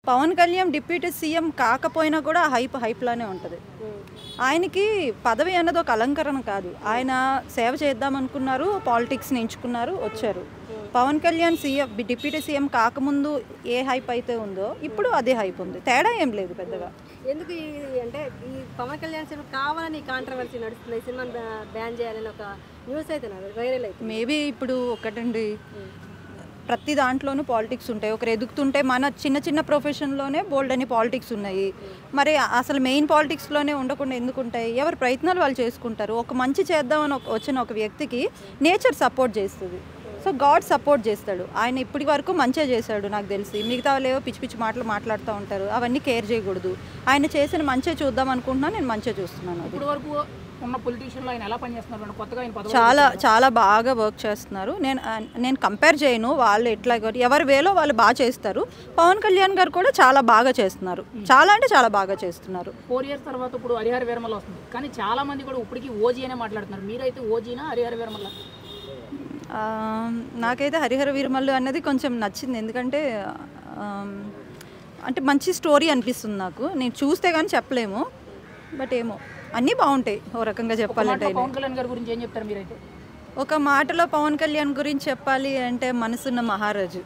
Pawan Kalyan deputy CM కాకపోయినా కూడా హైప్లానే ఉంటుంది. ఆయనకి పదవి అన్నది ఒక అలంకరణ కాదు. ఆయన సేవ చేద్దామనుకున్నారు, పాలిటిక్స్ని ఎంచుకున్నారు, వచ్చారు. పవన్ కళ్యాణ్ డిప్యూటీ సీఎం కాకముందు ఏ హైప్ అయితే ఉందో ఇప్పుడు అదే హైప్ ఉంది. తేడా ఏం లేదు పెద్దగా. ఎందుకు అంటే ఈ పవన్ కళ్యాణ్ సినిమా కావాలని కాంట్రవర్సీ నడుస్తుంది, ఈ సినిమాని బ్యాన్ చేయాలని ఒక న్యూస్ అయితే వైరల్ అయితే మేబీ ఇప్పుడు ఒకటండి, ప్రతి దాంట్లోనూ పాలిటిక్స్ ఉంటాయి. ఒకరు ఎదుగుతుంటే మన చిన్న చిన్న ప్రొఫెషన్లోనే బోల్డ్ అని పాలిటిక్స్ ఉన్నాయి. మరి అసలు మెయిన్ పాలిటిక్స్లోనే ఉండకుండా ఎందుకు ఉంటాయి? ఎవరి ప్రయత్నాలు వాళ్ళు చేసుకుంటారు. ఒక మంచి చేద్దామని వచ్చిన ఒక వ్యక్తికి నేచర్ సపోర్ట్ చేస్తుంది. సో గాడ్ సపోర్ట్ చేస్తాడు. ఆయన ఇప్పటి వరకు మంచిగా చేశాడు నాకు తెలిసి. మిగతా వాళ్ళేవో పిచ్చి పిచ్చి మాటలు మాట్లాడుతూ ఉంటారు, అవన్నీ కేర్ చేయకూడదు. ఆయన చేసిన మంచిగా చూద్దాం అనుకుంటున్నా, నేను మంచిగా చూస్తున్నాను. చాలా చాలా బాగా వర్క్ చేస్తున్నారు. నేను కంపేర్ చేయను, వాళ్ళు ఎట్లా ఎవరి వేలో వాళ్ళు బాగా చేస్తారు. పవన్ కళ్యాణ్ గారు కూడా చాలా బాగా చేస్తున్నారు, చాలా అంటే చాలా బాగా చేస్తున్నారు. 4 years తర్వాత ఇప్పుడు హరిహర వీరమల్ల వస్తుంది, కానీ చాలా మంది కూడా ఇప్పటికీ ఓజీ అనే మాట్లాడుతున్నారు. మీరైతే ఓజీనా హరిహర వీరమల్ల? నాకైతే హరిహర వీరమల్లు అన్నది కొంచెం నచ్చింది. ఎందుకంటే అంటే మంచి స్టోరీ అనిపిస్తుంది నాకు. నేను చూస్తే కానీ చెప్పలేము, బట్ ఏమో అన్నీ బాగుంటాయి ఓ రకంగా చెప్పాలంటే. పవన్ కళ్యాణ్ గారి గురించి ఏం చెప్తారు మీరైతే? ఒక మాటలో పవన్ కళ్యాణ్ గురించి చెప్పాలి అంటే మనసున్న మహారాజు.